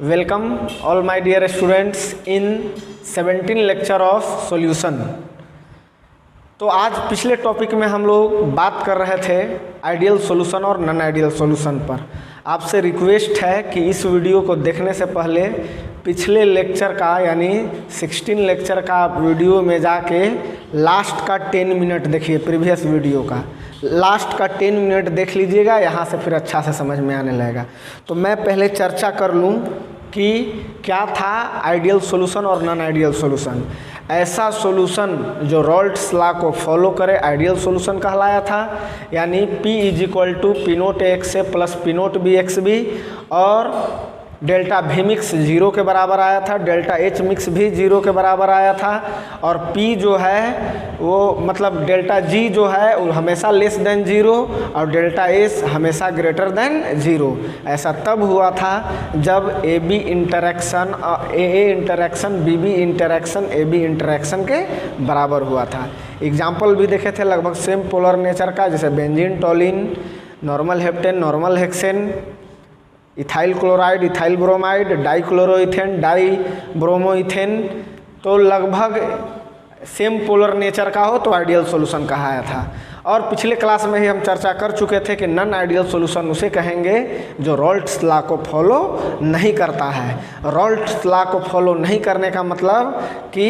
Welcome all my dear students in 17 lecture of solution. तो आज पिछले टॉपिक में हम लोग बात कर रहे थे आइडियल सॉल्यूशन और नॉन आइडियल सॉल्यूशन पर। आपसे रिक्वेस्ट है कि इस वीडियो को देखने से पहले पिछले लेक्चर का यानी 16 लेक्चर का वीडियो में जाके लास्ट का 10 मिनट देखिए, प्रीवियस वीडियो का लास्ट का 10 मिनट देख लीजिएगा, यहाँ से फिर अच्छा से समझ में आने लगेगा। तो मैं पहले चर्चा कर लूँ कि क्या था आइडियल सॉल्यूशन और नॉन आइडियल सॉल्यूशन। ऐसा सॉल्यूशन जो रॉल्ट्स लॉ को फॉलो करे आइडियल सॉल्यूशन कहलाया था, यानी P = P नोट एक्स ए plus P note B x b, और डेल्टा V मिक्स 0 के बराबर आया था, डेल्टा H मिक्स भी 0 के बराबर आया था, और P जो है वो मतलब डेल्टा G जो है वो हमेशा लेस देन 0 और डेल्टा S हमेशा ग्रेटर देन 0। ऐसा तब हुआ था जब AB interaction AA interaction BB interaction AB interaction के बराबर हुआ था। एग्जाम्पल भी देखे थे लगभग सेम पोलर नेचर का, जैसे benzene, toluene, normal heptane, normal hexane, ethyl chloride, ethyl bromide, dichloroethane, di bromoethane. तो लगभग सेम पोलर नेचर का हो तो आइडियल सॉल्यूशन कहा था। और पिछले क्लास में ही हम चर्चा कर चुके थे कि नॉन आइडियल सॉल्यूशन उसे कहेंगे जो रॉल्ट्स लॉ को फॉलो नहीं करता है। रॉल्ट्स लॉ को फॉलो नहीं करने का मतलब कि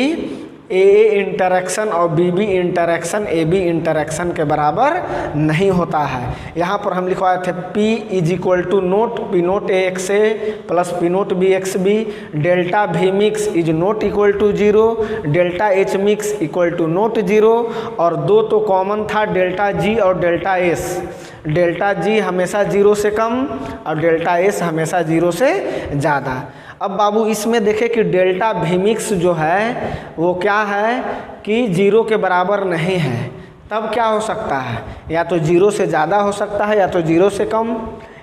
AA इंटरेक्शन और BB इंटरेक्शन AB इंटरेक्शन के बराबर नहीं होता है। यहाँ पर हम लिखवाए थे P = naught P note x A plus P note B x B, delta V mix is not equal to 0, delta H mix equal to not 0, और दो तो कॉमन था डेल्टा G और डेल्टा S। डेल्टा G हमेशा 0 से कम और delta S हमेशा 0 से ज़्यादा। अब बाबू इसमें देखें कि डेल्टा V मिक्स जो है वो क्या है कि 0 के बराबर नहीं है। तब क्या हो सकता है, या तो 0 से ज़्यादा हो सकता है या तो 0 से कम।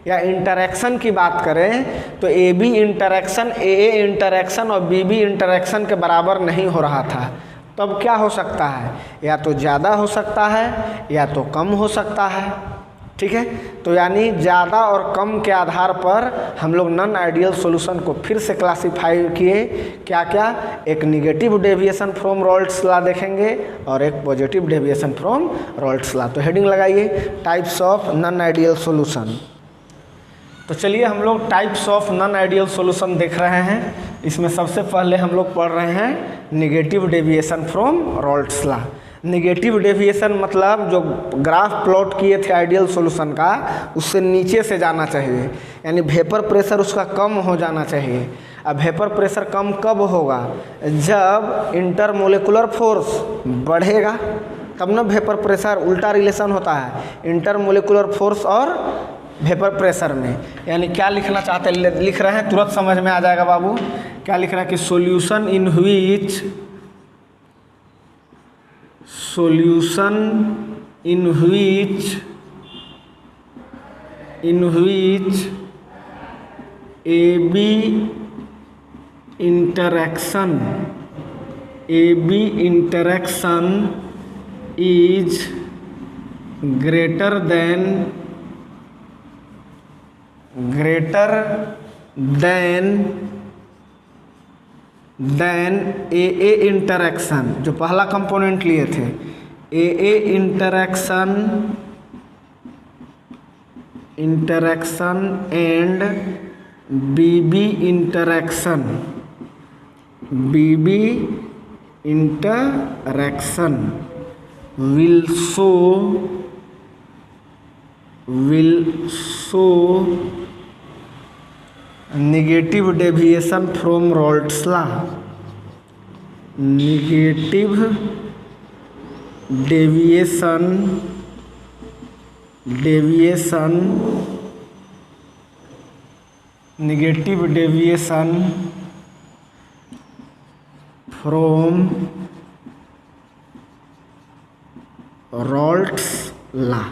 या इंटरेक्शन की बात करें तो AB इंटरेक्शन AA इंटरेक्शन और BB इंटरेक्शन के बराबर नहीं हो रहा था। तब क्या हो सकता है, या तो ज़्यादा हो सकता है या तो कम हो सकता है। ठीक है, तो यानी ज़्यादा और कम के आधार पर हम लोग नॉन आइडियल सॉल्यूशन को फिर से क्लासीफाई किए। क्या क्या, एक negative deviation from Raoult's law देखेंगे और एक positive deviation from Raoult's law. तो हेडिंग लगाइए types of non ideal solution. तो चलिए हम लोग types of non ideal solution देख रहे हैं। इसमें सबसे पहले हम लोग पढ़ रहे हैं negative deviation from Raoult's law. Negative deviation मतलब जो ग्राफ प्लॉट किए थे आइडियल सॉल्यूशन का उससे नीचे से जाना चाहिए, यानी वेपर प्रेशर उसका कम हो जाना चाहिए। अब वेपर प्रेशर कम कब होगा, जब इंटरमोलिकुलर फोर्स बढ़ेगा, तब ना वेपर प्रेशर। उल्टा रिलेशन होता है इंटरमोलिकुलर फोर्स और वेपर प्रेशर में। यानी क्या लिखना चाहते हैं, लिख रहे हैं, तुरंत समझ में आ जाएगा बाबू। क्या लिख रहे हैं कि solution in which AB interaction is greater than AA interaction. जो पहला कंपोनेंट लिए थे AA interaction and BB interaction will show negative deviation from Rolle's law। negative deviation from Rolle's law।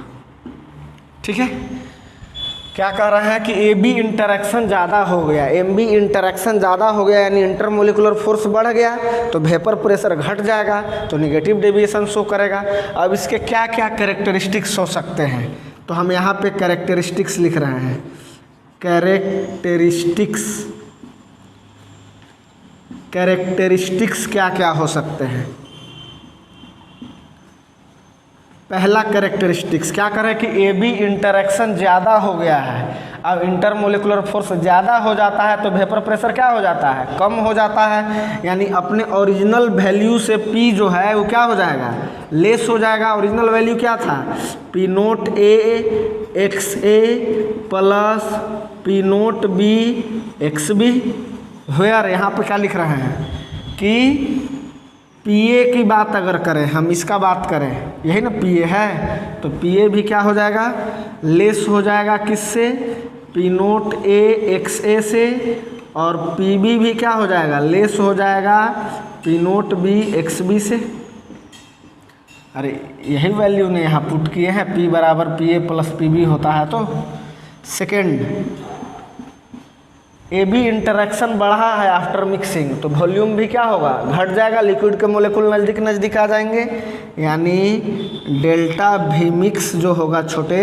ठीक है, क्या कह रहे हैं कि AB इंटरेक्शन ज़्यादा हो गया, MB इंटरेक्शन ज़्यादा हो गया, यानी इंटरमोलिकुलर फोर्स बढ़ गया तो वेपर प्रेशर घट जाएगा, तो नेगेटिव डेविएशन शो करेगा। अब इसके क्या क्या कैरेक्टरिस्टिक्स हो सकते हैं, तो हम यहाँ पे कैरेक्टरिस्टिक्स लिख रहे हैं। कैरेक्टरिस्टिक्स कैरेक्टरिस्टिक्स क्या क्या हो सकते हैं। पहला कैरेक्टरिस्टिक्स क्या करें कि ए बी इंटरेक्शन ज़्यादा हो गया है। अब इंटरमोलिकुलर फोर्स ज़्यादा हो जाता है तो वेपर प्रेशर क्या हो जाता है, कम हो जाता है। यानी अपने ओरिजिनल वैल्यू से पी जो है वो क्या हो जाएगा, लेस हो जाएगा। ओरिजिनल वैल्यू क्या था, P naught A x A plus P naught B x B. Where यहाँ पर क्या लिख रहे हैं कि पी ए की बात अगर करें, हम इसका बात करें, यही ना पी ए है, तो पी ए भी क्या हो जाएगा, लेस हो जाएगा किससे, P naught A x A से। और पी बी भी क्या हो जाएगा, लेस हो जाएगा P naught B x B से। अरे यही वैल्यू ने यहाँ पुट किए हैं, पी बराबर P A plus P B होता है। तो सेकेंड, ए बी इंटरेक्शन बढ़ा है आफ्टर मिक्सिंग, तो वॉल्यूम भी क्या होगा, घट जाएगा, लिक्विड के मोलेकुल नज़दीक नज़दीक आ जाएंगे। यानी डेल्टा वी मिक्स जो होगा छोटे,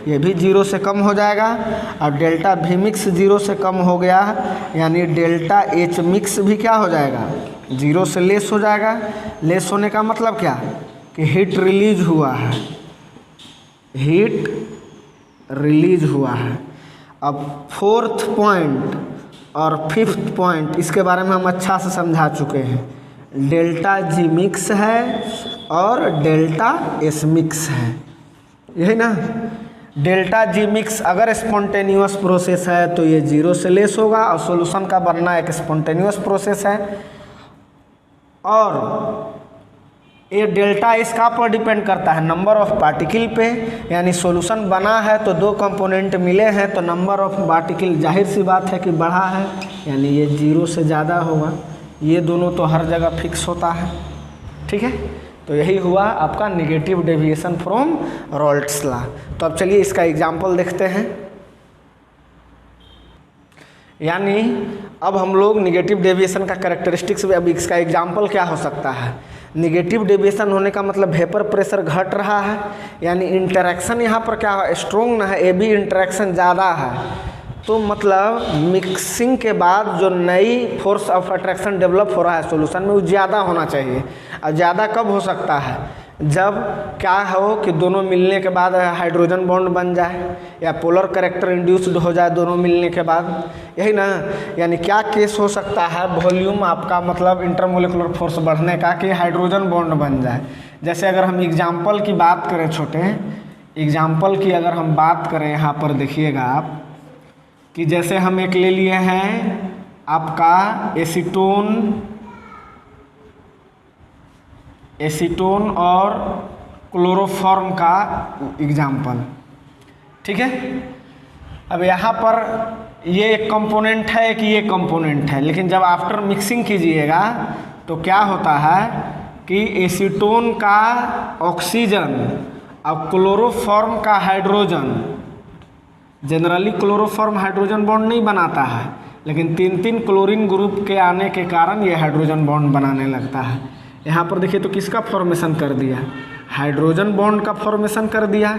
ये भी 0 से कम हो जाएगा। और डेल्टा वी मिक्स 0 से कम हो गया, यानी डेल्टा एच मिक्स भी क्या हो जाएगा, 0 से लेस हो जाएगा। लेस होने का मतलब क्या कि हीट रिलीज हुआ है, हीट रिलीज हुआ है। अब फोर्थ पॉइंट और फिफ्थ पॉइंट, इसके बारे में हम अच्छा से समझा चुके हैं। डेल्टा जी मिक्स है और डेल्टा एस मिक्स है, यही ना। डेल्टा जी मिक्स अगर स्पॉन्टेनियस प्रोसेस है तो ये 0 से लेस होगा, और सॉल्यूशन का बनना एक स्पॉन्टेनियस प्रोसेस है। और ये डेल्टा इसका पर डिपेंड करता है नंबर ऑफ पार्टिकल पे। यानी सॉल्यूशन बना है तो 2 कंपोनेंट मिले हैं, तो नंबर ऑफ पार्टिकल जाहिर सी बात है कि बढ़ा है, यानी ये 0 से ज़्यादा होगा। ये दोनों तो हर जगह फिक्स होता है, ठीक है। तो यही हुआ आपका negative deviation from Raoult's law. तो अब चलिए इसका एग्जाम्पल देखते हैं। यानी अब हम लोग नेगेटिव डेविएशन का कैरेक्टरिस्टिक्स, अब इसका एग्जाम्पल क्या हो सकता है। नेगेटिव डेविएशन होने का मतलब वेपर प्रेशर घट रहा है, यानी इंटरेक्शन यहाँ पर क्या है, स्ट्रॉन्ग ना है, ए बी इंटरेक्शन ज़्यादा है। तो मतलब मिक्सिंग के बाद जो नई फोर्स ऑफ अट्रैक्शन डेवलप हो रहा है सॉल्यूशन में, वो ज़्यादा होना चाहिए। और ज़्यादा कब हो सकता है, जब क्या हो कि दोनों मिलने के बाद हाइड्रोजन बॉन्ड बन जाए, या पोलर कैरेक्टर इंड्यूस्ड हो जाए दोनों मिलने के बाद, यही ना। यानी क्या केस हो सकता है, वॉल्यूम आपका मतलब इंटरमोलिकुलर फोर्स बढ़ने का, कि हाइड्रोजन बॉन्ड बन जाए। जैसे अगर हम एग्जाम्पल की बात करें, छोटे एग्जाम्पल की अगर हम बात करें, यहाँ पर देखिएगा आप कि जैसे हम एक ले लिए हैं आपका एसीटोन और क्लोरोफॉर्म का एग्जाम्पल, ठीक है। अब यहाँ पर ये एक कंपोनेंट है कि ये कंपोनेंट है, लेकिन जब आफ्टर मिक्सिंग कीजिएगा तो क्या होता है कि एसीटोन का ऑक्सीजन और क्लोरोफॉर्म का hydrogen, generally chloroform hydrogen bond नहीं बनाता है, लेकिन 3 क्लोरीन ग्रुप के आने के कारण ये हाइड्रोजन बॉन्ड बनाने लगता है। यहाँ पर देखिए तो किसका फॉर्मेशन कर दिया, हाइड्रोजन बॉन्ड का फॉर्मेशन कर दिया।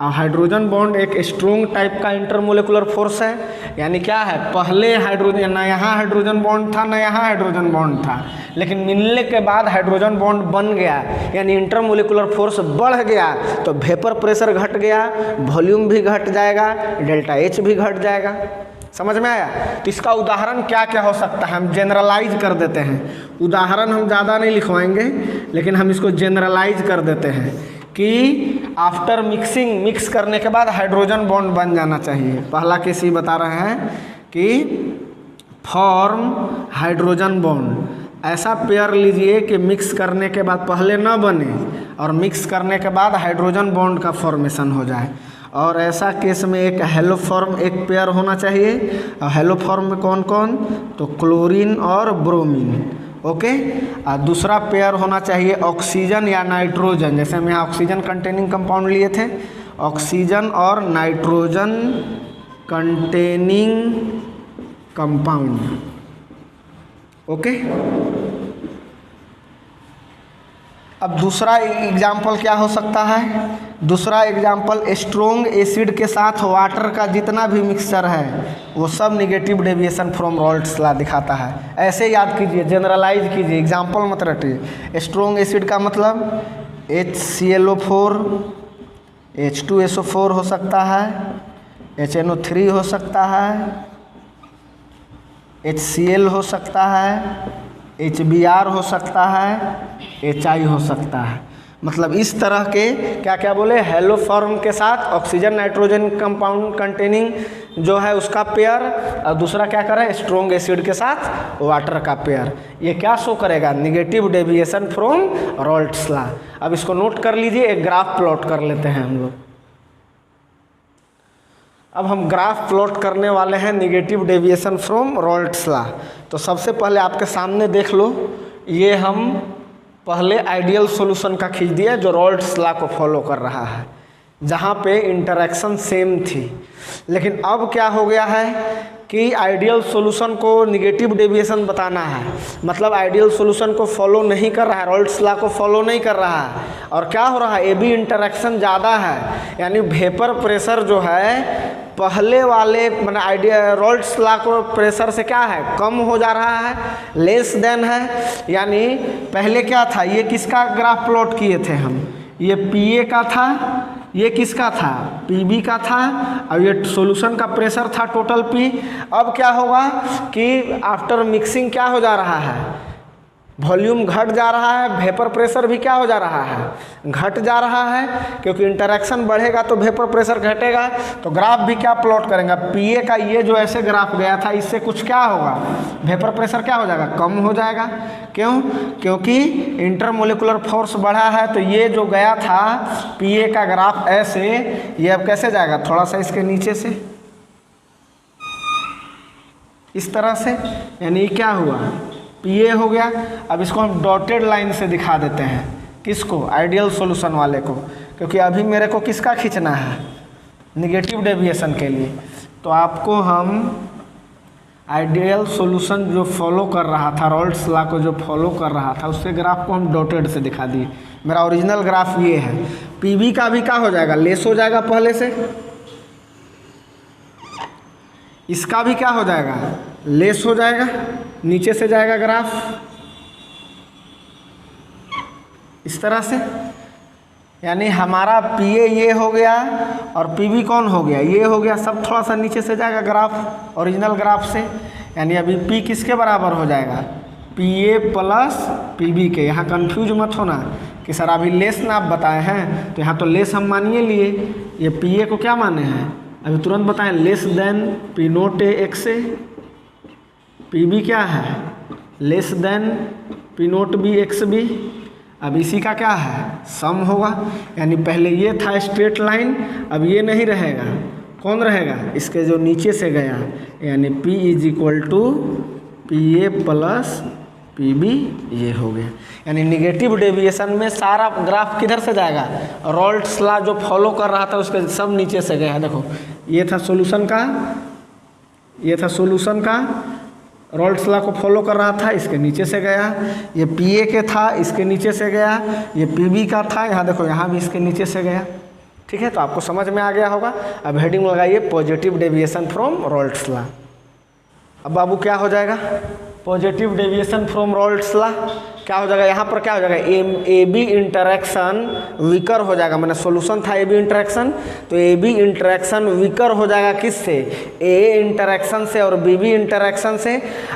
और हाइड्रोजन बॉन्ड एक स्ट्रॉन्ग टाइप का इंटरमोलिकुलर फोर्स है। यानी क्या है, पहले हाइड्रोजन ना यहाँ हाइड्रोजन बॉन्ड था ना यहाँ हाइड्रोजन बॉन्ड था, लेकिन मिलने के बाद हाइड्रोजन बॉन्ड बन गया, यानी इंटरमोलिकुलर फोर्स बढ़ गया, तो वेपर प्रेशर घट गया, वॉल्यूम भी घट जाएगा, डेल्टा एच भी घट जाएगा। समझ में आया। तो इसका उदाहरण क्या क्या हो सकता है, हम जनरलाइज कर देते हैं। उदाहरण हम ज़्यादा नहीं लिखवाएंगे, लेकिन हम इसको जनरलाइज कर देते हैं कि आफ्टर मिक्सिंग, मिक्स करने के बाद हाइड्रोजन बॉन्ड बन जाना चाहिए। पहला केस ये बता रहे हैं कि फॉर्म हाइड्रोजन बॉन्ड। ऐसा पेयर लीजिए कि मिक्स करने के बाद पहले न बने और मिक्स करने के बाद हाइड्रोजन बॉन्ड का फॉर्मेशन हो जाए। और ऐसा केस में एक हेलो फॉर्म एक पेयर होना चाहिए। और हेलो फॉर्म में कौन कौन, तो क्लोरीन और ब्रोमीन, ओके। और दूसरा पेयर होना चाहिए ऑक्सीजन या नाइट्रोजन। जैसे हम यहाँ ऑक्सीजन कंटेनिंग कंपाउंड लिए थे, ऑक्सीजन और नाइट्रोजन कंटेनिंग कंपाउंड, ओके। अब दूसरा एग्जाम्पल क्या हो सकता है, दूसरा एग्जाम्पल, स्ट्रोंग एसिड के साथ वाटर का जितना भी मिक्सचर है वो सब negative deviation from Raoult's law दिखाता है। ऐसे याद कीजिए, जनरलाइज कीजिए, एग्जाम्पल मत रटिए। स्ट्रोंग एसिड का मतलब HClO4, H2SO4 हो सकता है, HNO3 हो सकता है, HCl हो सकता है, HBr हो सकता है, HI हो सकता है। मतलब इस तरह के क्या क्या बोले, हेलो फॉर्म के साथ ऑक्सीजन नाइट्रोजन कंपाउंड कंटेनिंग जो है उसका पेयर, और दूसरा क्या करें, स्ट्रोंग एसिड के साथ वाटर का पेयर। ये क्या शो करेगा, negative deviation from Raoult's law. अब इसको नोट कर लीजिए, एक ग्राफ प्लॉट कर लेते हैं हम लोग। अब हम ग्राफ प्लॉट करने वाले हैं negative deviation from Raoult's law. तो सबसे पहले आपके सामने देख लो, ये हम पहले आइडियल सॉल्यूशन का खींच दिया जो रॉल्ट्स लॉ को फॉलो कर रहा है, जहाँ पे इंटरैक्शन सेम थी। लेकिन अब क्या हो गया है कि आइडियल सॉल्यूशन को निगेटिव डेविएशन बताना है, मतलब आइडियल सॉल्यूशन को फॉलो नहीं कर रहा है, रॉल्ट्स लॉ को फॉलो नहीं कर रहा है। और क्या हो रहा है, ए बी इंटरैक्शन ज़्यादा है, यानी वेपर प्रेशर जो है पहले वाले मैंने आइडिया रॉल्ट्स लॉ को प्रेशर से क्या है, कम हो जा रहा है, लेस देन है। यानी पहले क्या था, ये किसका ग्राफ प्लॉट किए थे हम, ये PA का था, ये किसका था, PB का था, और ये सॉल्यूशन का प्रेशर था टोटल P। अब क्या होगा कि आफ्टर मिक्सिंग क्या हो जा रहा है, वॉल्यूम घट जा रहा है, वेपर प्रेशर भी क्या हो जा रहा है, घट जा रहा है, क्योंकि इंटरैक्शन बढ़ेगा तो वेपर प्रेशर घटेगा। तो ग्राफ भी क्या प्लॉट करेंगे, PA का ये जो ऐसे ग्राफ गया था, इससे कुछ क्या होगा, वेपर प्रेशर क्या हो जाएगा, कम हो जाएगा। क्यों, क्योंकि इंटरमोलिकुलर फोर्स बढ़ा है। तो ये जो गया था PA का ग्राफ ऐसे, ये अब कैसे जाएगा, थोड़ा सा इसके नीचे से इस तरह से, यानी क्या हुआ, PA हो गया। अब इसको हम डॉटेड लाइन से दिखा देते हैं, किसको, आइडियल सॉल्यूशन वाले को, क्योंकि अभी मेरे को किसका खींचना है, निगेटिव डेविएशन के लिए। तो आपको हम आइडियल सॉल्यूशन जो फॉलो कर रहा था, रॉल्ट्स लॉ को जो फॉलो कर रहा था, उसके ग्राफ को हम डॉटेड से दिखा दिए। मेरा ओरिजिनल ग्राफ ये है। PB का भी क्या हो जाएगा, लेस हो जाएगा पहले से, इसका भी क्या हो जाएगा, लेस हो जाएगा, नीचे से जाएगा ग्राफ इस तरह से। यानी हमारा PA ये हो गया और PB कौन हो गया, ये हो गया, सब थोड़ा सा नीचे से जाएगा ग्राफ ओरिजिनल ग्राफ से। यानी अभी P किसके बराबर हो जाएगा, PA प्लस PB के। यहाँ कंफ्यूज मत होना कि सर अभी लेस ना आप बताए हैं, तो यहाँ तो लेस हम मानिए लिए, ये PA को क्या माने हैं, अभी तुरंत बताएं, less than P note X से, PB क्या है, less than P note B X B। अब इसी का क्या है, सम होगा। यानी पहले ये था स्ट्रेट लाइन, अब ये नहीं रहेगा, कौन रहेगा, इसके जो नीचे से गया, यानी P is equal to PA plus PB, ये हो गया। यानी निगेटिव डेविएशन में सारा ग्राफ किधर से जाएगा, रॉल्ट्स लॉ जो फॉलो कर रहा था उसके सब नीचे से गया। देखो ये था सॉल्यूशन का, ये था सॉल्यूशन का, रॉल्ट्स लॉ को फॉलो कर रहा था, इसके नीचे से गया। ये PA के था, इसके नीचे से गया। ये PB का था, यहाँ देखो यहाँ भी इसके नीचे से गया। ठीक है, तो आपको समझ में आ गया होगा। अब हेडिंग लगाइए positive deviation from Raoult's law. अब बाबू क्या हो जाएगा, positive deviation from Raoult's law क्या हो जाएगा, यहाँ पर क्या हो जाएगा, AB इंटरैक्शन वीकर हो जाएगा। मैंने सॉल्यूशन था AB इंटरैक्शन, तो AB इंटरैक्शन वीकर हो जाएगा किससे, AA इंटरैक्शन से और BB इंटरैक्शन से।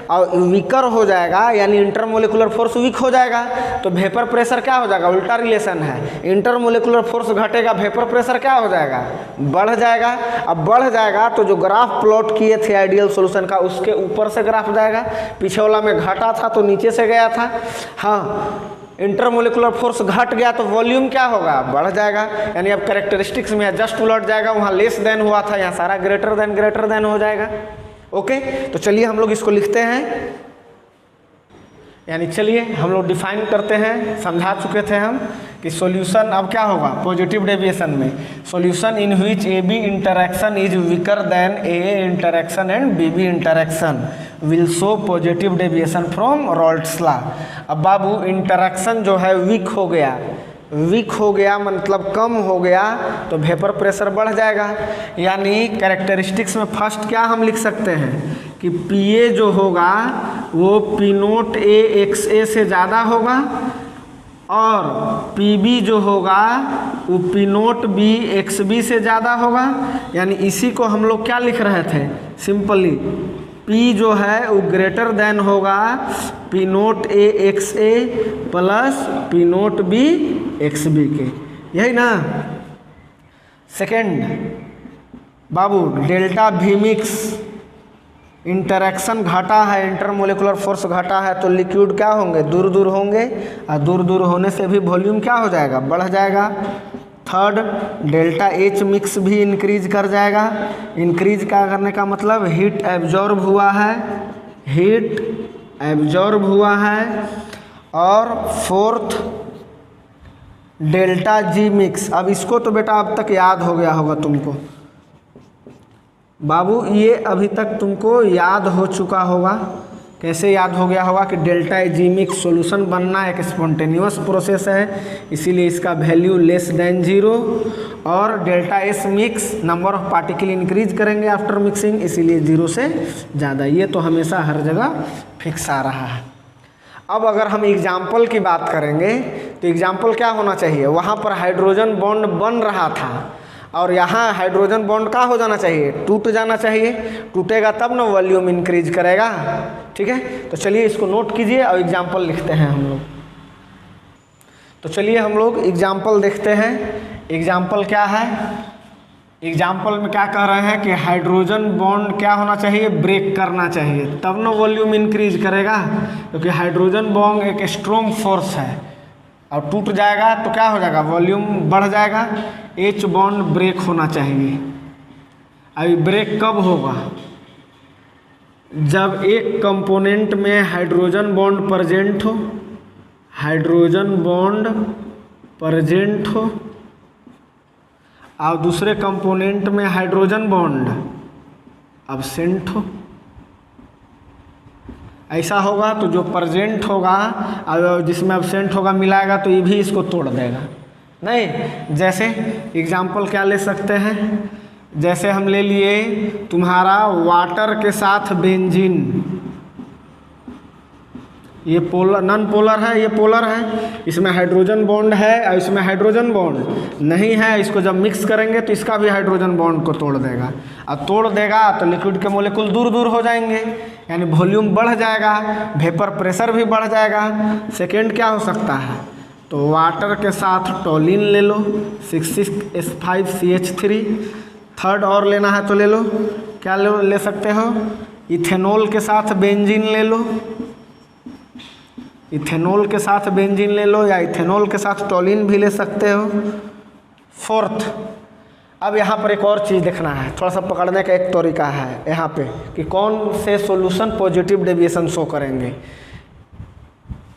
और वीकर हो जाएगा यानी इंटरमोलिकुलर फोर्स वीक हो जाएगा, तो वेपर प्रेशर क्या हो जाएगा, उल्टा रिलेशन है, इंटरमोलिकुलर फोर्स घटेगा, वेपर प्रेशर क्या हो जाएगा, बढ़ जाएगा। अब बढ़ जाएगा तो जो ग्राफ प्लॉट किए थे आइडियल सॉल्यूशन का, उसके ऊपर से ग्राफ जाएगा, पीछे वाला में घटा था तो नीचे से गया था। हाँ, इंटरमोलिकुलर फोर्स घट गया तो वॉल्यूम क्या होगा, बढ़ जाएगा। यानी अब कैरेक्टरिस्टिक्स में जस्ट उलट जाएगा, वहाँ लेस देन हुआ था, यहाँ सारा ग्रेटर देन हो जाएगा। ओके, तो चलिए हम लोग इसको लिखते हैं। यानी चलिए हम लोग डिफाइन करते हैं, समझा चुके थे हम कि सॉल्यूशन अब क्या होगा पॉजिटिव डेविएशन में, solution in which AB interaction is weaker than AA interaction and BB interaction will show positive deviation from Raoult's law. अब बाबू इंटरैक्शन जो है वीक हो गया, वीक हो गया मतलब कम हो गया तो वेपर प्रेशर बढ़ जाएगा। यानी कैरेक्टरिस्टिक्स में फर्स्ट क्या हम लिख सकते हैं कि पीए जो होगा वो P naught A x A से ज़्यादा होगा और पीबी जो होगा वो P naught B x B से ज़्यादा होगा। यानी इसी को हम लोग क्या लिख रहे थे, सिंपली P जो है वो ग्रेटर देन होगा P naught A x A plus P naught B x B के, यही ना। सेकेंड बाबू, डेल्टा भी मिक्स इंटरेक्शन घटा है, इंटरमोलिकुलर फोर्स घटा है तो लिक्विड क्या होंगे, दूर दूर होंगे और दूर दूर होने से भी वॉल्यूम क्या हो जाएगा, बढ़ जाएगा। थर्ड, डेल्टा एच मिक्स भी इंक्रीज कर जाएगा। इंक्रीज क्या करने का मतलब हीट एब्जॉर्ब हुआ है, हीट एब्जॉर्ब हुआ है। और फोर्थ डेल्टा जी मिक्स, अब इसको तो बेटा अब तक याद हो गया होगा तुमको बाबू, ये अभी तक तुमको याद हो चुका होगा। कैसे याद हो गया होगा कि डेल्टा जी मिक्स सॉल्यूशन बनना एक स्पॉन्टेनियस प्रोसेस है, इसीलिए इसका वैल्यू लेस देन 0। और delta S mix number of particle increase करेंगे आफ्टर मिक्सिंग, इसीलिए 0 से ज़्यादा। ये तो हमेशा हर जगह फिक्स आ रहा है। अब अगर हम एग्जाम्पल की बात करेंगे तो एग्जाम्पल क्या होना चाहिए, वहाँ पर हाइड्रोजन बॉन्ड बन रहा था और यहाँ हाइड्रोजन बॉन्ड का हो जाना चाहिए, टूट जाना चाहिए। टूटेगा तब ना वॉल्यूम इंक्रीज करेगा। ठीक है, तो चलिए इसको नोट कीजिए और एग्जाम्पल लिखते हैं हम लोग। तो चलिए हम लोग एग्जाम्पल देखते हैं। एग्जाम्पल क्या है, एग्जाम्पल में क्या कह रहे हैं कि हाइड्रोजन बॉन्ड क्या होना चाहिए, ब्रेक करना चाहिए, तब ना वॉल्यूम इंक्रीज करेगा। क्योंकि हाइड्रोजन बॉन्ड एक स्ट्रॉन्ग फोर्स है और टूट जाएगा तो क्या हो जाएगा, वॉल्यूम बढ़ जाएगा। एच बॉन्ड ब्रेक होना चाहिए। अभी ब्रेक कब होगा, जब एक कंपोनेंट में हाइड्रोजन बॉन्ड प्रेजेंट हो, हाइड्रोजन बॉन्ड प्रेजेंट हो और दूसरे कंपोनेंट में हाइड्रोजन बॉन्ड अब्सेंट हो। ऐसा होगा तो जो प्रेजेंट होगा और जिसमें अब्सेंट होगा मिलाएगा तो ये भी इसको तोड़ देगा। नहीं, जैसे एग्जाम्पल क्या ले सकते हैं, जैसे हम ले लिए तुम्हारा वाटर के साथ बेंजीन, ये पोलर नॉन पोलर है, ये पोलर है, इसमें हाइड्रोजन बॉन्ड है और इसमें हाइड्रोजन बॉन्ड नहीं है। इसको जब मिक्स करेंगे तो इसका भी हाइड्रोजन बॉन्ड को तोड़ देगा और तोड़ देगा तो लिक्विड के मोलिकुल दूर दूर हो जाएंगे, यानी वॉल्यूम बढ़ जाएगा, वेपर प्रेशर भी बढ़ जाएगा। सेकेंड क्या हो सकता है, तो वाटर के साथ टोलिन ले लो 6,6H5CH3। थर्ड और लेना है तो ले लो, क्या ले सकते हो, इथेनॉल के साथ बेंजीन ले लो, इथेनॉल के साथ बेंजीन ले लो या इथेनॉल के साथ टोलिन भी ले सकते हो। फोर्थ, अब यहाँ पर एक और चीज़ देखना है, थोड़ा सा पकड़ने का एक तरीका है यहाँ पे कि कौन से सॉल्यूशन पॉजिटिव डेविएशन शो करेंगे।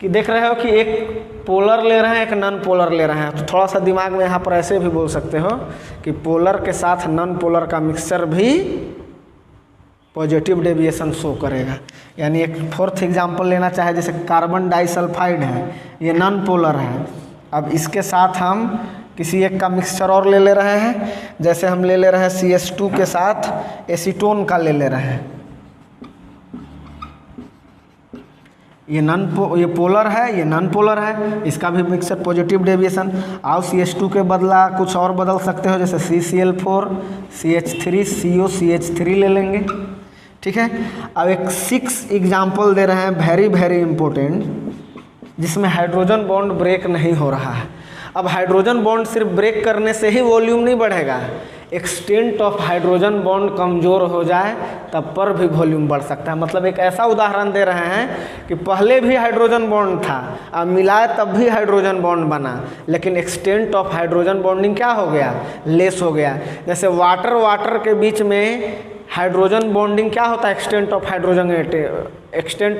कि देख रहे हो कि एक पोलर ले रहे हैं, एक नॉन पोलर ले रहे हैं, तो थोड़ा सा दिमाग में यहाँ पर ऐसे भी बोल सकते हो कि पोलर के साथ नॉन पोलर का मिक्सचर भी पॉजिटिव डेविएशन शो करेगा। यानी एक फोर्थ एग्जांपल लेना चाहे, जैसे कार्बन डाइसल्फाइड है, ये नॉन पोलर है। अब इसके साथ हम किसी एक का मिक्सचर और ले रहे हैं, जैसे हम ले रहे हैं CH2 के साथ एसीटोन का ले रहे हैं। ये पोलर है, ये नॉन पोलर है, इसका भी मिक्सचर पॉजिटिव डेविएशन। आओ CH2 के बदला कुछ और बदल सकते हो, जैसे CCl4 CH3 COCH3 ले लेंगे। ठीक है, अब एक 6 एग्जाम्पल दे रहे हैं वेरी वेरी इंपॉर्टेंट, जिसमें हाइड्रोजन बॉन्ड ब्रेक नहीं हो रहा है। अब हाइड्रोजन बॉन्ड सिर्फ ब्रेक करने से ही वॉल्यूम नहीं बढ़ेगा, एक्सटेंट ऑफ हाइड्रोजन बॉन्ड कमज़ोर हो जाए तब पर भी वॉल्यूम बढ़ सकता है। मतलब एक ऐसा उदाहरण दे रहे हैं कि पहले भी हाइड्रोजन बॉन्ड था, अब मिलाए तब भी हाइड्रोजन बॉन्ड बना, लेकिन एक्सटेंट ऑफ हाइड्रोजन बॉन्डिंग क्या हो गया, लेस हो गया। जैसे वाटर के बीच में हाइड्रोजन बॉन्डिंग क्या होता है, extent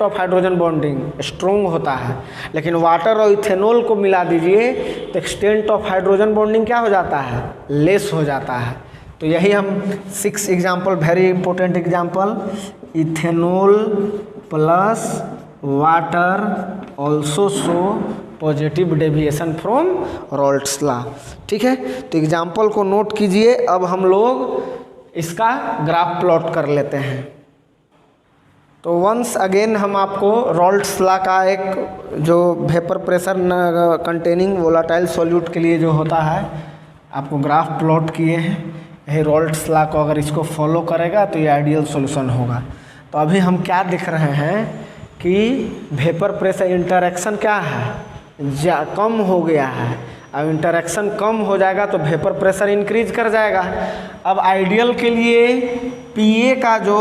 of hydrogen bonding strong होता है, लेकिन वाटर और इथेनॉल को मिला दीजिए तो एक्सटेंट ऑफ हाइड्रोजन बॉन्डिंग क्या हो जाता है, लेस हो जाता है। तो यही हम 6 example, very important example, ethanol plus water also show positive deviation from Raoult's law. ठीक है, तो एग्जाम्पल को नोट कीजिए। अब हम लोग इसका ग्राफ प्लॉट कर लेते हैं। तो वंस अगेन हम आपको रॉल्ट्स लॉ का एक जो vapour pressure containing volatile solute के लिए जो होता है आपको ग्राफ प्लॉट किए हैं। यही रॉल्ट्स लॉ को अगर इसको फॉलो करेगा तो ये आइडियल सॉल्यूशन होगा। तो अभी हम क्या देख रहे हैं कि वेपर प्रेशर इंटरेक्शन क्या है, कम हो गया है। अब इंटरेक्शन कम हो जाएगा तो वेपर प्रेशर इंक्रीज कर जाएगा। अब आइडियल के लिए पीए का जो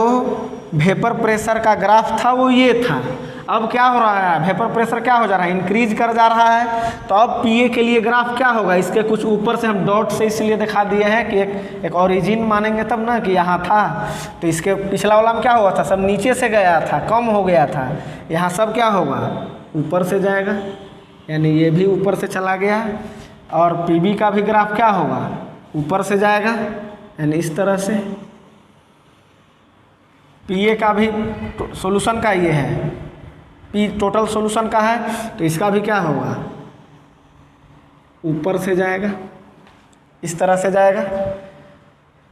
वेपर प्रेशर का ग्राफ था वो ये था। अब क्या हो रहा है, वेपर प्रेशर क्या हो जा रहा है, इंक्रीज कर जा रहा है। तो अब पीए के लिए ग्राफ क्या होगा, इसके कुछ ऊपर से हम डॉट से इसलिए दिखा दिए हैं कि एक ओरिजिन मानेंगे तब ना कि यहाँ था। तो इसके पिछला वाला में क्या हुआ था, सब नीचे से गया था, कम हो गया था। यहाँ सब क्या होगा, ऊपर से जाएगा, यानी ये भी ऊपर से चला गया। और पीबी का भी ग्राफ क्या होगा, ऊपर से जाएगा, यानी इस तरह से। पीए का भी सॉल्यूशन का ये है, पी टोटल सॉल्यूशन का है, तो इसका भी क्या होगा, ऊपर से जाएगा, इस तरह से जाएगा।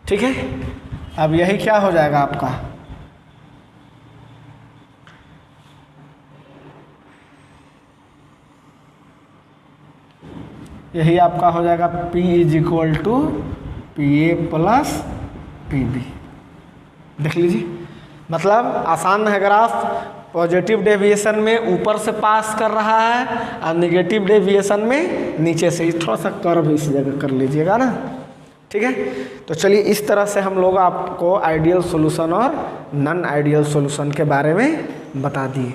ठीक है, अब यही क्या हो जाएगा आपका, यही आपका हो जाएगा P is equal to PA plus PB। देख लीजिए, मतलब आसान है ग्राफ। पॉजिटिव डेविएशन में ऊपर से पास कर रहा है और नेगेटिव डेविएशन में नीचे से। थोड़ा सा कर्व इस जगह कर लीजिएगा ना। ठीक है, तो चलिए इस तरह से हम लोग आपको आइडियल सॉल्यूशन और नॉन आइडियल सॉल्यूशन के बारे में बता दिए।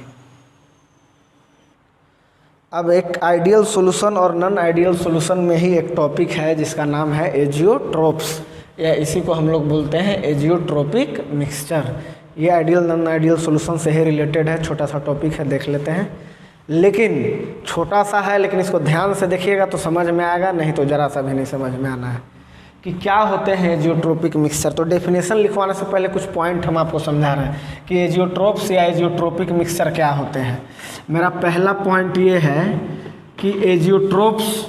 अब एक आइडियल सॉल्यूशन और नॉन आइडियल सॉल्यूशन में ही एक टॉपिक है जिसका नाम है एजियोट्रोप्स, या इसी को हम लोग बोलते हैं एजियोट्रोपिक मिक्सचर। ये आइडियल नॉन आइडियल सॉल्यूशन से ही रिलेटेड है, छोटा सा टॉपिक है, देख लेते हैं। लेकिन छोटा सा है, लेकिन इसको ध्यान से देखिएगा तो समझ में आएगा, नहीं तो ज़रा सा भी नहीं समझ में आना है कि क्या होते हैं एजियोट्रोपिक मिक्सचर। तो डेफिनेशन लिखवाने से पहले कुछ पॉइंट हम आपको समझा रहे हैं कि एजियोट्रोप्स या एजियोट्रोपिक मिक्सचर क्या होते हैं। मेरा पहला पॉइंट ये है कि एजियोट्रोप्स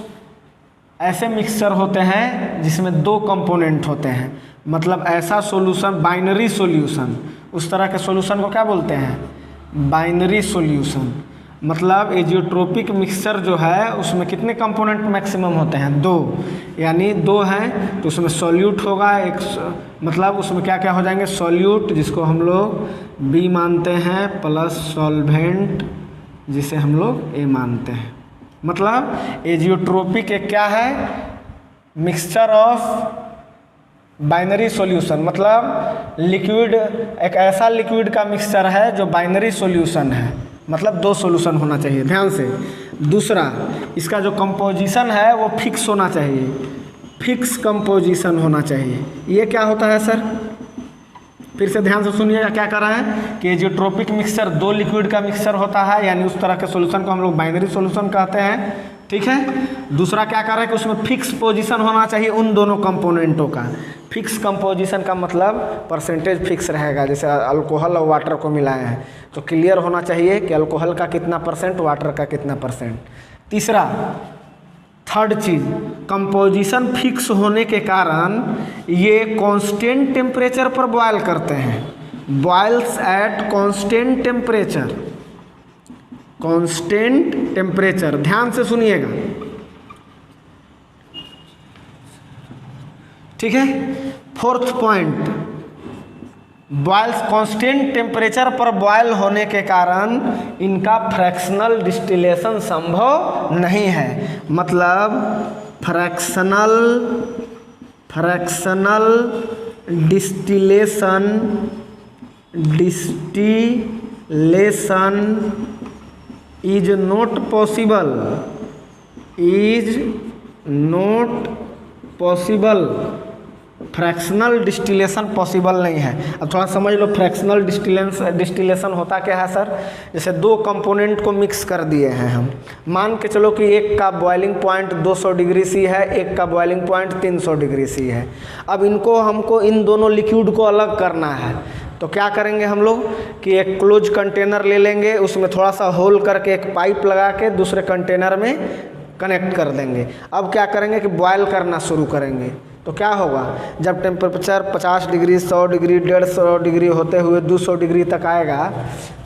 ऐसे मिक्सचर होते हैं जिसमें दो कंपोनेंट होते हैं। मतलब ऐसा सॉल्यूशन, बाइनरी सॉल्यूशन, उस तरह के सॉल्यूशन को क्या बोलते हैं, बाइनरी सॉल्यूशन। मतलब एजियोट्रोपिक मिक्सचर जो है उसमें कितने कंपोनेंट मैक्सिमम होते हैं, दो, यानी दो हैं तो उसमें सॉल्यूट होगा एक, मतलब उसमें क्या क्या हो जाएंगे, सॉल्यूट जिसको हम लोग B मानते हैं प्लस सॉल्वेंट जिसे हम लोग A मानते हैं। मतलब एजियोट्रोपिक एक क्या है, मिक्सचर ऑफ बाइनरी सॉल्यूशन। मतलब लिक्विड, एक ऐसा लिक्विड का मिक्सचर है जो बाइनरी सॉल्यूशन है, मतलब दो सॉल्यूशन होना चाहिए, ध्यान से। दूसरा, इसका जो कंपोजिशन है वो फिक्स होना चाहिए, फिक्स कंपोजिशन होना चाहिए। ये क्या होता है सर, फिर से ध्यान से सुनिएगा क्या कर रहा है कि एजियोट्रोपिक मिक्सचर दो लिक्विड का मिक्सचर होता है, यानी उस तरह के सॉल्यूशन को हम लोग बाइनरी सॉल्यूशन कहते हैं। ठीक है, दूसरा क्या कर रहा है कि उसमें फिक्स पोजीशन होना चाहिए उन दोनों कंपोनेंटों का। फिक्स कंपोजिशन का मतलब परसेंटेज फिक्स रहेगा। जैसे अल्कोहल और वाटर को मिलाए हैं तो क्लियर होना चाहिए कि अल्कोहल का कितना परसेंट, वाटर का कितना परसेंट। तीसरा, थर्ड चीज़, कंपोजिशन फिक्स होने के कारण ये कांस्टेंट टेम्परेचर पर बॉयल करते हैं। Boils at constant temperature, constant temperature, ध्यान से सुनिएगा। ठीक है, fourth point, boils constant temperature पर बॉयल होने के कारण इनका फ्रैक्शनल डिस्टिलेशन संभव नहीं है। मतलब fractional distillation is not possible, fractional distillation possible नहीं है। अब थोड़ा समझ लो फ्रैक्शनल डिस्टिलेशन होता क्या है सर। जैसे दो कंपोनेंट को मिक्स कर दिए हैं हम, मान के चलो कि एक का बॉइलिंग पॉइंट 200 डिग्री सी है, एक का बॉइलिंग पॉइंट 300 डिग्री सी है। अब इनको हमको इन दोनों लिक्विड को अलग करना है, तो क्या करेंगे हम लोग कि एक क्लोज कंटेनर ले लेंगे, उसमें थोड़ा सा होल करके एक पाइप लगा के दूसरे कंटेनर में कनेक्ट कर देंगे। अब क्या करेंगे कि बॉयल करना शुरू करेंगे। तो क्या होगा, जब टेम्परेचर 50 डिग्री, 100 डिग्री, 150 डिग्री होते हुए 200 डिग्री तक आएगा,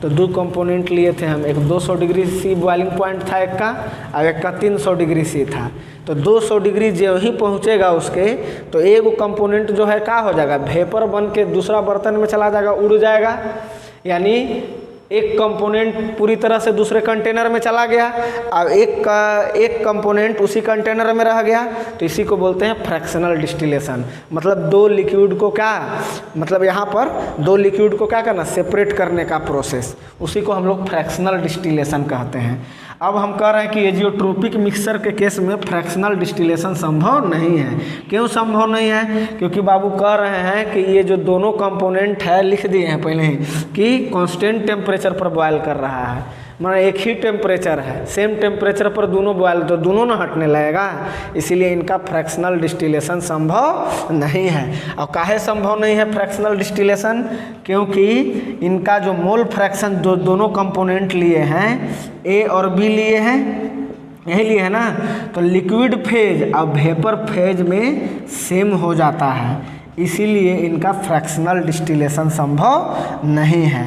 तो दो कंपोनेंट लिए थे हम, एक 200 डिग्री सी बॉइलिंग पॉइंट था एक का, और एक का 300 डिग्री सी था। तो 200 डिग्री जो ही पहुँचेगा उसके, तो एक कंपोनेंट जो है क्या हो जाएगा, वेपर बन के दूसरा बर्तन में चला जाएगा, उड़ जाएगा। यानी एक कंपोनेंट पूरी तरह से दूसरे कंटेनर में चला गया, अब एक कंपोनेंट उसी कंटेनर में रह गया। तो इसी को बोलते हैं फ्रैक्शनल डिस्टिलेशन। मतलब दो लिक्विड को क्या, मतलब यहाँ पर दो लिक्विड को क्या करना, सेपरेट करने का प्रोसेस, उसी को हम लोग फ्रैक्शनल डिस्टिलेशन कहते हैं। अब हम कह रहे हैं कि एजियोट्रोपिक मिक्सचर के केस में फ्रैक्शनल डिस्टिलेशन संभव नहीं है। क्यों संभव नहीं है? क्योंकि बाबू कह रहे हैं कि ये जो दोनों कंपोनेंट है, लिख दिए हैं पहले ही कि कांस्टेंट टेम्परेचर पर बॉयल कर रहा है, मतलब एक ही टेम्परेचर है, सेम टेम्परेचर पर दोनों बॉयल, तो दोनों ना हटने लगेगा, इसीलिए इनका फ्रैक्शनल डिस्टिलेशन संभव नहीं है। और काहे संभव नहीं है फ्रैक्शनल डिस्टिलेशन? क्योंकि इनका जो मोल फ्रैक्शन जो दोनों कंपोनेंट लिए हैं, ए और बी लिए हैं, यही लिए है ना, तो लिक्विड फेज और वेपर फेज में सेम हो जाता है, इसीलिए इनका फ्रैक्शनल डिस्टिलेशन संभव नहीं है।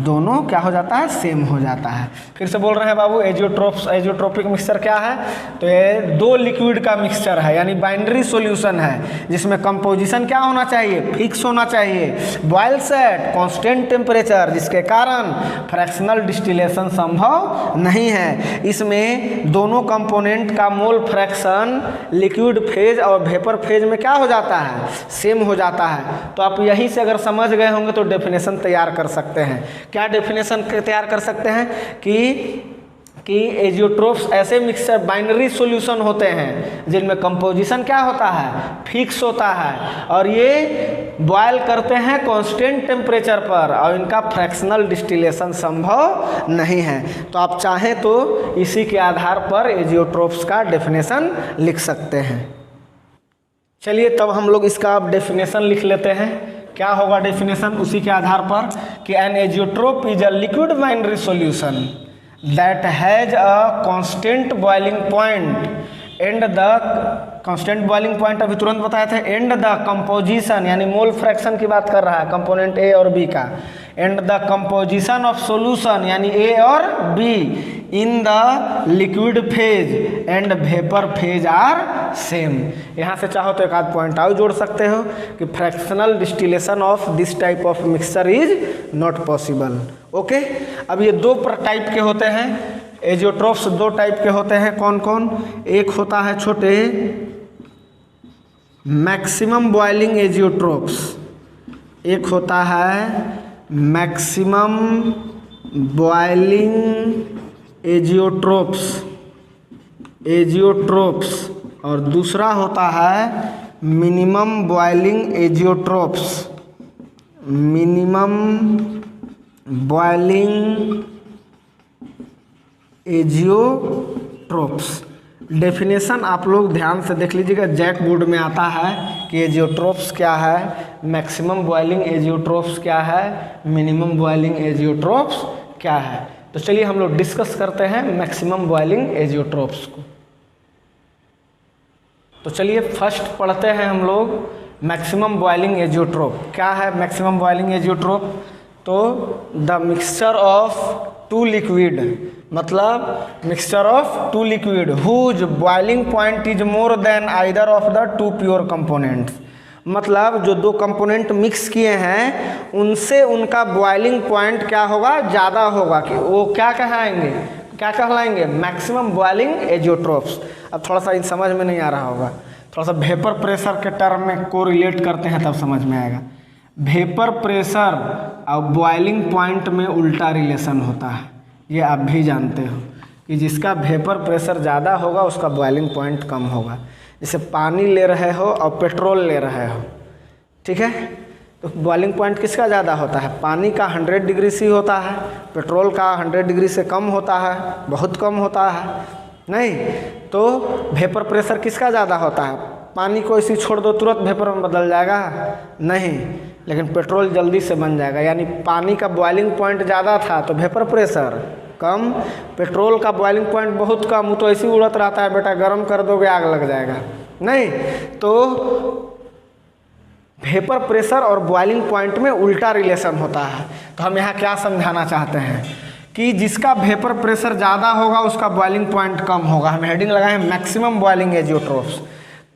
दोनों क्या हो जाता है, सेम हो जाता है। फिर से बोल रहे हैं बाबू, एजियोट्रोपिक मिक्सचर क्या है? तो ये दो लिक्विड का मिक्सचर है, यानी बाइनरी सॉल्यूशन है, जिसमें कंपोजिशन क्या होना चाहिए, फिक्स होना चाहिए, बॉयल्स एट कांस्टेंट टेम्परेचर, जिसके कारण फ्रैक्शनल डिस्टिलेशन संभव नहीं है। इसमें दोनों कंपोनेंट का मोल फ्रैक्शन लिक्विड फेज और वेपर फेज में क्या हो जाता है, सेम हो जाता है। तो आप यहीं से अगर समझ गए होंगे तो डेफिनेशन तैयार कर सकते हैं। क्या डेफिनेशन तैयार कर सकते हैं कि एजियोट्रोप्स ऐसे मिक्सचर बाइनरी सॉल्यूशन होते हैं जिनमें कंपोजिशन क्या होता है, फिक्स होता है, और ये बॉयल करते हैं कांस्टेंट टेम्परेचर पर, और इनका फ्रैक्शनल डिस्टिलेशन संभव नहीं है। तो आप चाहें तो इसी के आधार पर एजियोट्रोप्स का डेफिनेशन लिख सकते हैं। चलिए तब हम लोग इसका अब डेफिनेशन लिख लेते हैं। क्या होगा डेफिनेशन उसी के आधार पर कि an azeotrope is a liquid binary solution that has a constant boiling point and the constant boiling point अभी तुरंत बताए थे, एंड द कंपोजिशन, यानी मोल फ्रैक्शन की बात कर रहा है कंपोनेंट ए और बी का, and the composition of solution यानी ए और B in the liquid phase and vapour phase are same. यहाँ से चाहो तो एक आध पॉइंट और जोड़ सकते हो कि fractional distillation of this type of mixture is not possible. Okay, अब ये दो टाइप के होते हैं एजियोट्रोप्स, दो टाइप के होते हैं। कौन कौन? एक होता है छोटे मैक्सिमम बॉइलिंग एजियोट्रोप्स, एक होता है मैक्सिमम बॉइलिंग एजियोट्रोप्स और दूसरा होता है minimum boiling azeotropes, minimum boiling azeotropes. Definition आप लोग ध्यान से देख लीजिएगा, जैक बोर्ड में आता है कि एजियोट्रोप्स क्या है, मैक्सिमम बॉइलिंग एजियोट्रोप्स क्या है, मिनिमम बॉइलिंग एजियोट्रोप्स क्या है। तो चलिए हम लोग डिस्कस करते हैं मैक्सिमम बॉइलिंग एजियोट्रोप्स को। तो चलिए फर्स्ट पढ़ते हैं हम लोग मैक्सिमम बॉइलिंग एजियोट्रोप। क्या है मैक्सिमम बॉइलिंग एजियोट्रोप? तो the mixture of two liquid, मतलब mixture of two liquid whose boiling point is more than either of the two pure components. मतलब जो दो कंपोनेंट मिक्स किए हैं उनसे उनका बॉइलिंग पॉइंट क्या होगा, ज़्यादा होगा, कि वो क्या कहलाएंगे, क्या कहलाएंगे, मैक्सिमम बॉइलिंग एजियोट्रोप्स। अब थोड़ा सा इन समझ में नहीं आ रहा होगा, थोड़ा सा वेपर प्रेशर के टर्म में को रिलेट करते हैं तब समझ में आएगा। वेपर प्रेशर और बॉइलिंग पॉइंट में उल्टा रिलेशन होता है, ये आप भी जानते हो कि जिसका वेपर प्रेशर ज़्यादा होगा उसका बॉइलिंग पॉइंट कम होगा। जैसे पानी ले रहे हो और पेट्रोल ले रहे हो, ठीक है, तो बॉइलिंग पॉइंट किसका ज़्यादा होता है? पानी का 100 डिग्री सी होता है, पेट्रोल का 100 डिग्री से कम होता है, बहुत कम होता है, नहीं। तो वेपर प्रेशर किसका ज़्यादा होता है? पानी को इसी छोड़ दो तुरंत वेपर में बदल जाएगा? नहीं, लेकिन पेट्रोल जल्दी से बन जाएगा। यानी पानी का बॉइलिंग पॉइंट ज़्यादा था तो वेपर प्रेशर कम, पेट्रोल का बॉइलिंग पॉइंट बहुत कम, वो तो ऐसे ही उड़त रहता है बेटा, गर्म कर दोगे आग लग जाएगा। नहीं, तो वेपर प्रेशर और बॉइलिंग पॉइंट में उल्टा रिलेशन होता है। तो हम यहाँ क्या समझाना चाहते हैं कि जिसका वेपर प्रेशर ज़्यादा होगा उसका बॉइलिंग पॉइंट कम होगा। हम हेडिंग लगाए हैं मैक्सिमम बॉइलिंग एजियोट्रोप्स।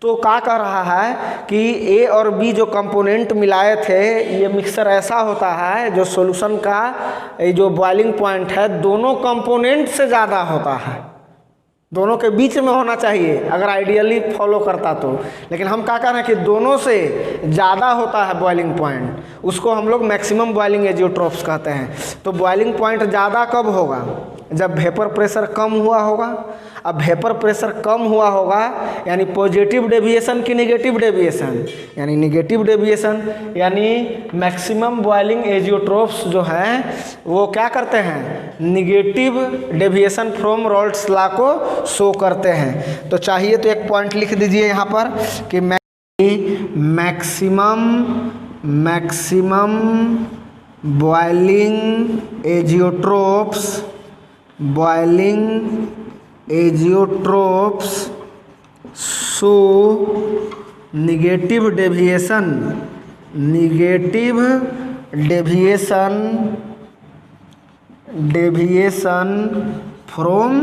तो क्या कह रहा है कि ए और बी जो कंपोनेंट मिलाए थे, ये मिक्सचर ऐसा होता है जो सॉल्यूशन का जो बॉइलिंग पॉइंट है दोनों कंपोनेंट से ज़्यादा होता है, दोनों के बीच में होना चाहिए अगर आइडियली फॉलो करता तो। लेकिन हम क्या कह रहे हैं कि दोनों से ज़्यादा होता है बॉइलिंग पॉइंट, उसको हम लोग मैक्सिमम बॉइलिंग एजियोट्रोप्स कहते हैं। तो बॉइलिंग पॉइंट ज़्यादा कब होगा? जब वेपर प्रेशर कम हुआ होगा। अब वेपर प्रेशर कम हुआ होगा यानी पॉजिटिव डेविएशन की नेगेटिव डेविएशन, यानी नेगेटिव डेविएशन, यानी मैक्सिमम बॉइलिंग एजियोट्रोप्स जो हैं वो क्या करते हैं? Negative deviation from Raoult's law को शो करते हैं। तो चाहिए तो एक पॉइंट लिख दीजिए यहाँ पर कि maximum boiling azeotropes show negative deviation from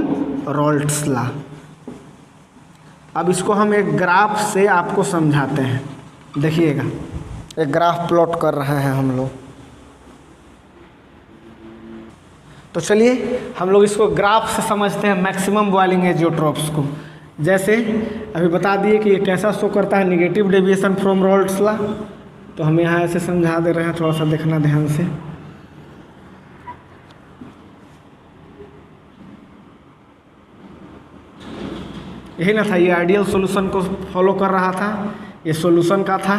Raoult's law. अब इसको हम एक ग्राफ से आपको समझाते हैं। देखिएगा, एक ग्राफ प्लॉट कर रहे हैं हम लोग। तो चलिए हम लोग इसको ग्राफ से समझते हैं मैक्सिमम बॉइलिंग एजियोट्रोप्स को। जैसे अभी बता दिए कि ये कैसा शो करता है, negative deviation from Raoult's law. तो हम यहाँ ऐसे समझा दे रहे हैं, थोड़ा सा देखना ध्यान से। यही ना था, ये आइडियल सॉल्यूशन को फॉलो कर रहा था, ये सॉल्यूशन का था,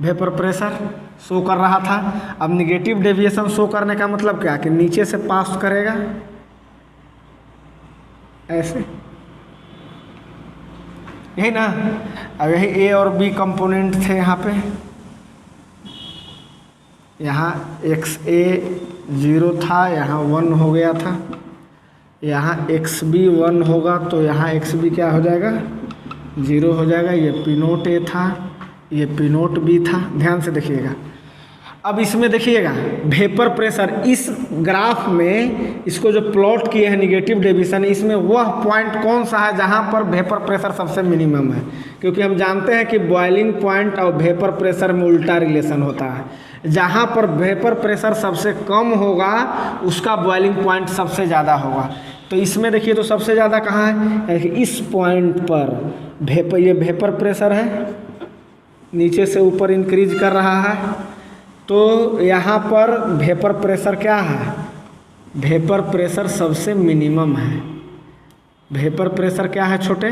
वेपर प्रेशर शो कर रहा था। अब निगेटिव डेविएशन शो करने का मतलब क्या कि नीचे से पास करेगा ऐसे, यही ना। अब यही ए और बी कंपोनेंट थे यहाँ पे, यहाँ एक्स ए 0 था, यहाँ 1 हो गया था, यहाँ एक्स बी 1 होगा तो यहाँ एक्स बी क्या हो जाएगा? 0 हो जाएगा। ये पी नोट ए था, ये पी नोट बी था। ध्यान से देखिएगा। अब इसमें देखिएगा वेपर प्रेशर, इस ग्राफ में इसको जो प्लॉट किए हैं निगेटिव डेविएशन, इसमें वह पॉइंट कौन सा है जहाँ पर वेपर प्रेशर सबसे मिनिमम है? क्योंकि हम जानते हैं कि बॉइलिंग पॉइंट और वेपर प्रेशर में उल्टा रिलेशन होता है। जहाँ पर वेपर प्रेशर सबसे कम होगा उसका बॉइलिंग पॉइंट सबसे ज़्यादा होगा। तो इसमें देखिए तो सबसे ज़्यादा कहाँ है? इस पॉइंट पर ये वेपर प्रेशर है, नीचे से ऊपर इंक्रीज कर रहा है। तो यहाँ पर वेपर प्रेशर क्या है? वेपर प्रेशर सबसे मिनिमम है। वेपर प्रेशर क्या है छोटे?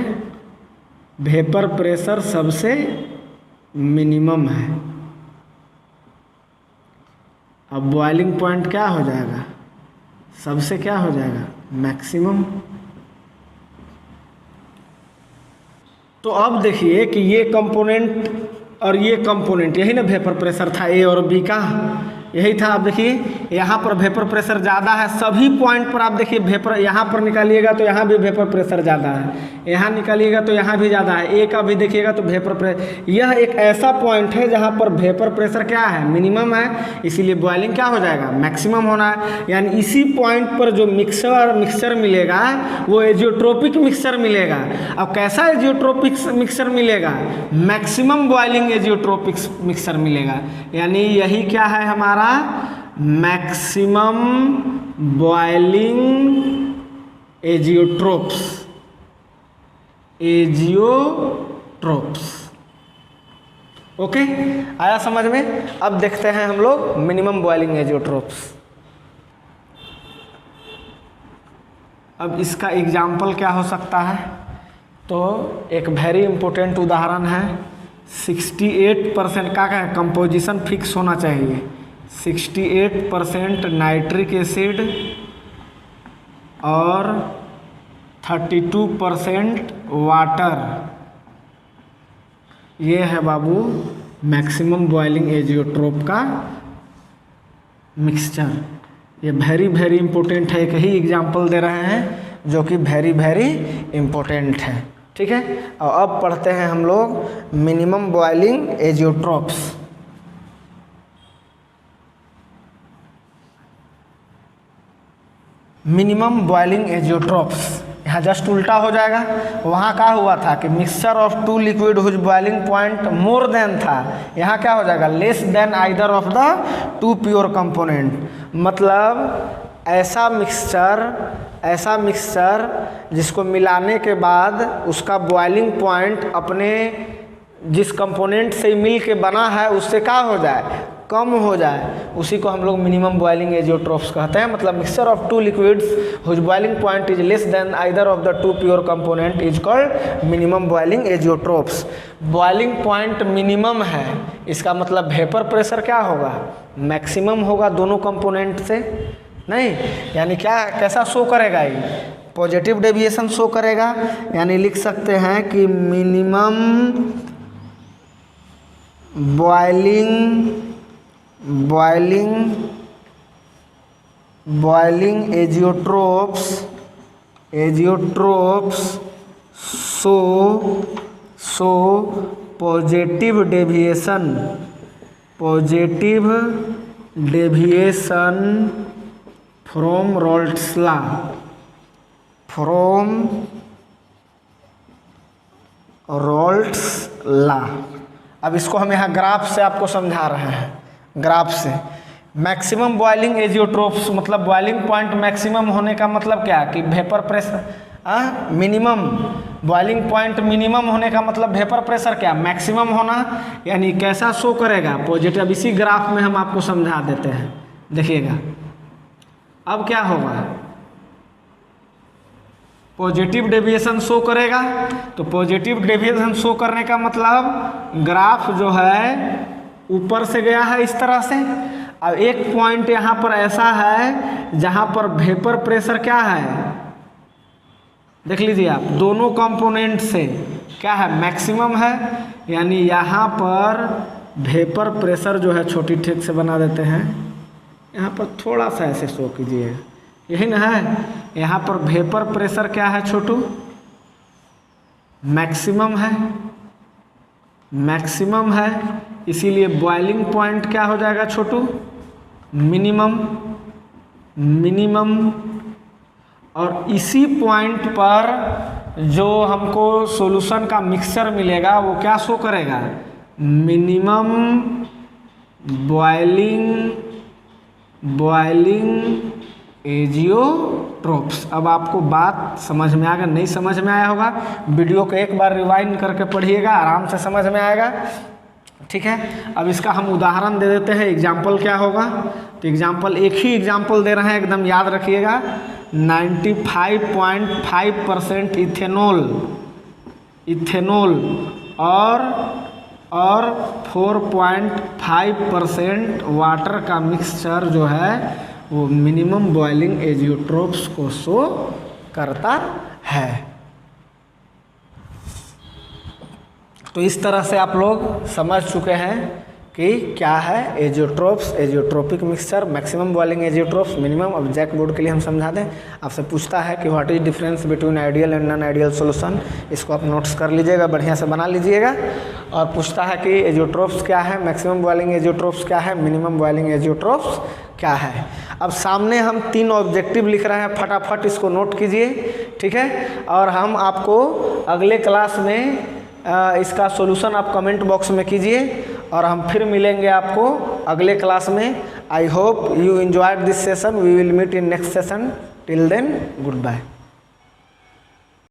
वेपर प्रेशर सबसे मिनिमम है। अब बॉइलिंग पॉइंट क्या हो जाएगा? सबसे क्या हो जाएगा? मैक्सिमम। तो अब देखिए कि ये कंपोनेंट और ये कंपोनेंट, यही ना वेपर प्रेशर था ए और बी का, यही था। आप देखिए यहाँ पर वेपर प्रेशर ज़्यादा है, सभी पॉइंट पर आप देखिए वेपर, यहाँ पर निकालिएगा तो यहाँ भी वेपर प्रेशर ज़्यादा है, यहाँ निकालिएगा तो यहाँ भी ज़्यादा है, ए का भी देखिएगा तो वेपर प्रेशर। यह एक ऐसा पॉइंट है जहाँ पर वेपर प्रेशर क्या है? मिनिमम है, इसीलिए बॉइलिंग क्या हो जाएगा? मैक्सिमम होना है। यानी इसी पॉइंट पर जो मिक्सचर मिलेगा वो एजियोट्रोपिक मिक्सचर मिलेगा। अब कैसा एजियोट्रोपिक मिक्सचर मिलेगा? मैक्सिमम बॉइलिंग एजियोट्रोपिक मिक्सचर मिलेगा। यानी यही क्या है हमारा? Maximum boiling azeotropes. ओके, आया समझ में? अब देखते हैं हम लोग मिनिमम बॉइलिंग एजियोट्रोप्स। अब इसका एग्जाम्पल क्या हो सकता है? तो एक वेरी इंपॉर्टेंट उदाहरण है, 68% का है कंपोजिशन फिक्स होना चाहिए। 68% नाइट्रिक एसिड और 32% वाटर, ये है बाबू मैक्सिमम बॉइलिंग एजियोट्रोप का मिक्सचर। ये वेरी वेरी इंपॉर्टेंट है, एक ही एग्जाम्पल दे रहे हैं जो कि वेरी वेरी इंपॉर्टेंट है। ठीक है, और अब पढ़ते हैं हम लोग minimum boiling azeotropes. Minimum boiling azeotropes यहाँ जस्ट उल्टा हो जाएगा। वहाँ क्या हुआ था कि mixture of two liquid whose boiling point more than था, यहाँ क्या हो जाएगा less than either of the two pure component. मतलब ऐसा मिक्सचर जिसको मिलाने के बाद उसका बॉइलिंग पॉइंट अपने जिस कंपोनेंट से मिल के बना है उससे क्या हो जाए, कम हो जाए, उसी को हम लोग मिनिमम बॉइलिंग एजियोट्रोप्स कहते हैं। मतलब mixture of two liquids whose boiling point is less than either of the two pure component is called minimum boiling azeotropes. Boiling point minimum है, इसका मतलब वेपर प्रेशर क्या होगा, मैक्सिमम होगा दोनों कंपोनेंट से, नहीं यानी क्या कैसा शो करेगा, ये पॉजिटिव डेविएशन शो करेगा। यानी लिख सकते हैं कि minimum boiling azeotropes show positive deviation from Raoult's law. अब इसको हम यहाँ ग्राफ से आपको समझा रहे हैं, ग्राफ से। मैक्सिमम बॉइलिंग एजियोट्रोप्स मतलब बॉइलिंग पॉइंट मैक्सिमम होने का मतलब क्या कि vapour pressure minimum, boiling point minimum होने का मतलब वेपर प्रेशर क्या मैक्सिमम होना। यानी कैसा शो करेगा पॉजिटिव, अब इसी ग्राफ में हम आपको समझा देते हैं, देखिएगा। अब क्या होगा, पॉजिटिव डेविएशन शो करेगा, तो पॉजिटिव डेविएशन शो करने का मतलब ग्राफ जो है ऊपर से गया है इस तरह से। अब एक पॉइंट यहाँ पर ऐसा है जहाँ पर वेपर प्रेशर क्या है, देख लीजिए आप, दोनों कंपोनेंट से क्या है मैक्सिमम है। यानी यहाँ पर वेपर प्रेशर जो है छोटी ठेक से बना देते हैं, यहाँ पर थोड़ा सा ऐसे शो कीजिए, यही ना है। यहाँ पर वेपर प्रेशर क्या है छोटू, मैक्सिमम है, इसीलिए बॉइलिंग पॉइंट क्या हो जाएगा छोटू, मिनिमम। और इसी पॉइंट पर जो हमको सॉल्यूशन का मिक्सचर मिलेगा वो क्या शो करेगा, मिनिमम बॉइलिंग एजियोट्रोप्स। अब आपको बात समझ में आएगा, नहीं समझ में आया होगा वीडियो को एक बार रिवाइंड करके पढ़िएगा, आराम से समझ में आएगा। ठीक है, अब इसका हम उदाहरण दे देते हैं, एग्जाम्पल क्या होगा। तो एग्जाम्पल एक ही एग्जाम्पल दे रहे हैं, एकदम याद रखिएगा। 95.5% इथेनॉल और 4.5% वाटर का मिक्सचर जो है वो मिनिमम बॉइलिंग एजियोट्रोप्स को शो करता है। तो इस तरह से आप लोग समझ चुके हैं कि क्या है azeotropes, azeotropic mixture, maximum boiling azeotropes, minimum. अब जैक बोर्ड के लिए हम समझा दें, आपसे पूछता है कि what is difference between ideal and non ideal solution. इसको आप नोट्स कर लीजिएगा, बढ़िया से बना लीजिएगा। और पूछता है कि एजियोट्रोप्स क्या है, मैक्सिमम बॉइलिंग एजियोट्रोप्स क्या है, मिनिमम बॉइलिंग एजियोट्रोप्स क्या है। अब सामने हम 3 ऑब्जेक्टिव लिख रहे हैं, फटाफट इसको नोट कीजिए, ठीक है। और हम आपको अगले क्लास में इसका सॉल्यूशन आप कमेंट बॉक्स में कीजिए, और हम फिर मिलेंगे आपको अगले क्लास में। I hope you enjoyed this session, we will meet in next session, till then good bye.